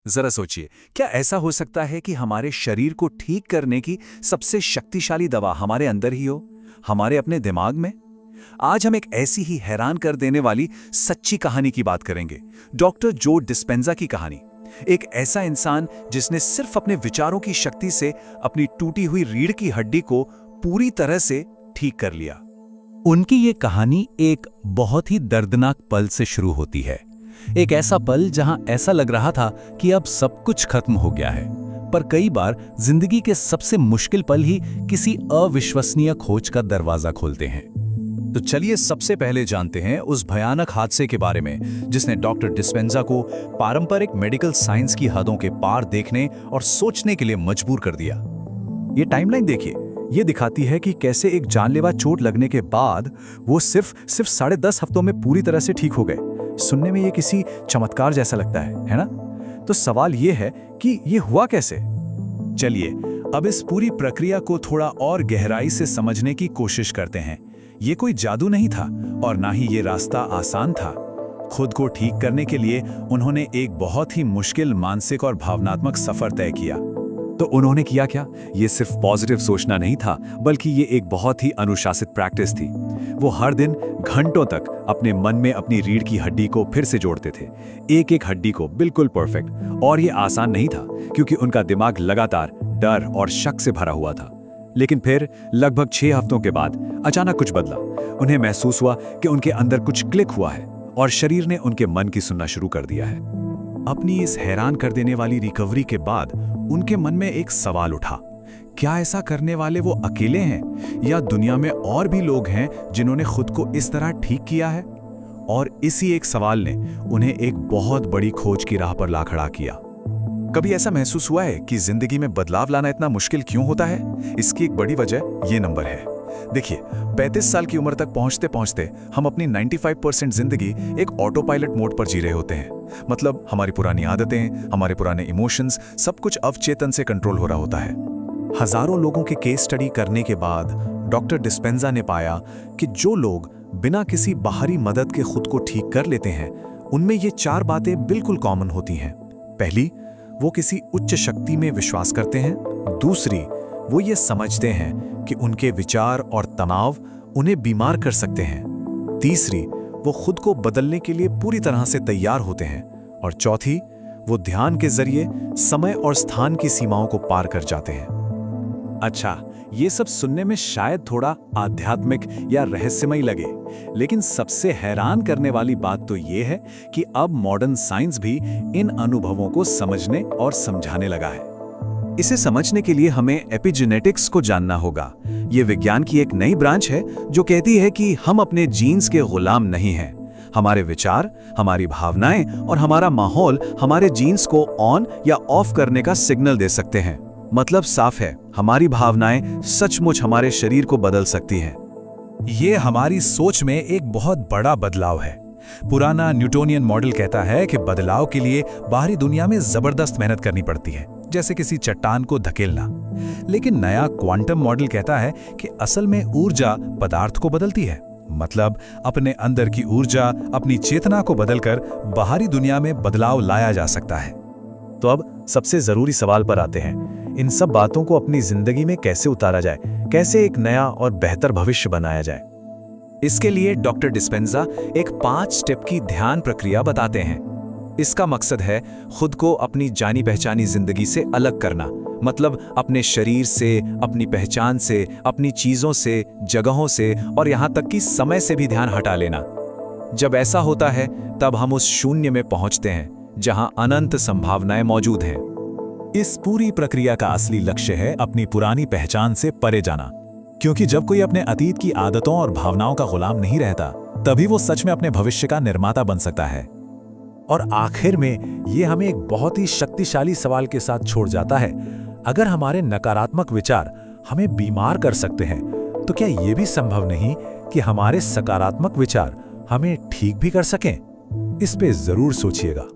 जरा सोचिए, क्या ऐसा हो सकता है कि हमारे शरीर को ठीक करने की सबसे शक्तिशाली दवा हमारे अंदर ही हो, हमारे अपने दिमाग में? आज हम एक ऐसी ही हैरान कर देने वाली सच्ची कहानी की बात करेंगे, डॉक्टर जो डिस्पेंजा की कहानी। एक ऐसा इंसान जिसने सिर्फ अपने विचारों की शक्ति से अपनी टूटी हुई रीढ़ की हड्डी को पूरी तरह से ठीक कर लिया। उनकी ये कहानी एक बहुत ही दर्दनाक पल से शुरू होती है। एक ऐसा पल जहां ऐसा लग रहा था कि अब सब कुछ खत्म हो गया है। पर कई बार जिंदगी के सबसे मुश्किल पल ही किसी अविश्वसनीय खोज का दरवाजा खोलते हैं। तो चलिए सबसे पहले जानते हैं उस भयानक हादसे के बारे में जिसने डॉक्टर डिस्पेंजा को पारंपरिक मेडिकल साइंस की हदों के पार देखने और सोचने के लिए मजबूर कर दिया। ये टाइमलाइन देखिए, ये दिखाती है कि कैसे एक जानलेवा चोट लगने के बाद वो सिर्फ 10.5 हफ्तों में पूरी तरह से ठीक हो गए। सुनने में ये किसी चमत्कार जैसा लगता है ना? तो सवाल ये है कि ये हुआ कैसे? चलिए अब इस पूरी प्रक्रिया को थोड़ा और गहराई से समझने की कोशिश करते हैं। ये कोई जादू नहीं था और ना ही ये रास्ता आसान था। खुद को ठीक करने के लिए उन्होंने एक बहुत ही मुश्किल मानसिक और भावनात्मक सफर तय किया। तो उन्होंने किया क्या? ये सिर्फ पॉजिटिव सोचना नहीं था, बल्कि ये एक बहुत ही अनुशासित प्रैक्टिस थी। वो हर दिन घंटों तक अपने मन में अपनी रीढ़ की हड्डी को फिर से जोड़ते थे, एक एक हड्डी को बिल्कुल परफेक्ट। और ये आसान नहीं था क्योंकि उनका दिमाग लगातार डर और शक से भरा हुआ था। लेकिन फिर लगभग 6 हफ्तों के बाद अचानक कुछ बदला। उन्हें महसूस हुआ कि उनके अंदर कुछ क्लिक हुआ है और शरीर ने उनके मन की सुनना शुरू कर दिया है। अपनी इस हैरान कर देने वाली रिकवरी के बाद उनके मन में एक सवाल उठा, क्या ऐसा करने वाले वो अकेले हैं या दुनिया में और भी लोग हैं जिन्होंने खुद को इस तरह ठीक किया है? और इसी एक सवाल ने उन्हें एक बहुत बड़ी खोज की राह पर ला खड़ा किया। कभी ऐसा महसूस हुआ है कि जिंदगी में बदलाव लाना इतना मुश्किल क्यों होता है? इसकी एक बड़ी वजह ये नंबर है। देखिए, 35 साल की उम्र तक पहुंचते पहुंचते हम अपनी 95% जिंदगी एक ऑटो पायलट मोड पर जी रहे होते हैं। मतलब हमारी पुरानी आदतें, हमारे पुराने इमोशंस, सब कुछ अवचेतन से कंट्रोल हो रहा होता है। हजारों लोगों के केस स्टडी करने के बाद डॉक्टर डिस्पेंजा ने पाया कि जो लोग बिना किसी बाहरी मदद के खुद को ठीक कर लेते हैं, उनमें ये 4 बातें बिल्कुल कॉमन होती हैं। पहली, वो किसी उच्च शक्ति में विश्वास करते हैं। दूसरी, वो ये समझते हैं कि उनके विचार और तनाव उन्हें बीमार कर सकते हैं। तीसरी, वो खुद को बदलने के लिए पूरी तरह से तैयार होते हैं। और चौथी, वो ध्यान के जरिए समय और स्थान की सीमाओं को पार कर जाते हैं। अच्छा, ये सब सुनने में शायद थोड़ा आध्यात्मिक या रहस्यमय लगे, लेकिन सबसे हैरान करने वाली बात तो ये है कि अब मॉडर्न साइंस भी इन अनुभवों को समझने और समझाने लगा है। इसे समझने के लिए हमें एपिजेनेटिक्स को जानना होगा। ये विज्ञान की एक नई ब्रांच है जो कहती है कि हम अपने जीन्स के गुलाम नहीं हैं। हमारे विचार, हमारी भावनाएं और हमारा माहौल हमारे जीन्स को ऑन या ऑफ करने का सिग्नल दे सकते हैं। मतलब साफ है, हमारी भावनाएं सचमुच हमारे शरीर को बदल सकती हैं। ये हमारी सोच में एक बहुत बड़ा बदलाव है। पुराना न्यूटोनियन मॉडल कहता है कि बदलाव के लिए बाहरी दुनिया में जबरदस्त मेहनत करनी पड़ती है, जैसे किसी चट्टान को धकेलना। लेकिन नया क्वांटम मॉडल कहता है कि असल में ऊर्जा पदार्थ को बदलती है। मतलब अपने अंदर की ऊर्जा, अपनी चेतना को बदलकर बाहरी दुनिया में बदलाव लाया जा सकता है। तो अब सबसे जरूरी सवाल पर आते हैं, इन सब बातों को अपनी जिंदगी में कैसे उतारा जाए, कैसे एक नया और बेहतर भविष्य बनाया जाए। इसके लिए डॉक्टर डिस्पेंजा एक 5 स्टेप की ध्यान प्रक्रिया बताते हैं। इसका मकसद है खुद को अपनी जानी पहचानी जिंदगी से अलग करना। मतलब अपने शरीर से, अपनी पहचान से, अपनी चीजों से, जगहों से और यहां तक कि समय से भी ध्यान हटा लेना। जब ऐसा होता है तब हम उस शून्य में पहुंचते हैं जहां अनंत संभावनाएं मौजूद हैं। इस पूरी प्रक्रिया का असली लक्ष्य है अपनी पुरानी पहचान से परे जाना, क्योंकि जब कोई अपने अतीत की आदतों और भावनाओं का गुलाम नहीं रहता, तभी वो सच में अपने भविष्य का निर्माता बन सकता है। और आखिर में ये हमें एक बहुत ही शक्तिशाली सवाल के साथ छोड़ जाता है, अगर हमारे नकारात्मक विचार हमें बीमार कर सकते हैं, तो क्या ये भी संभव नहीं कि हमारे सकारात्मक विचार हमें ठीक भी कर सकें? इस पे जरूर सोचिएगा।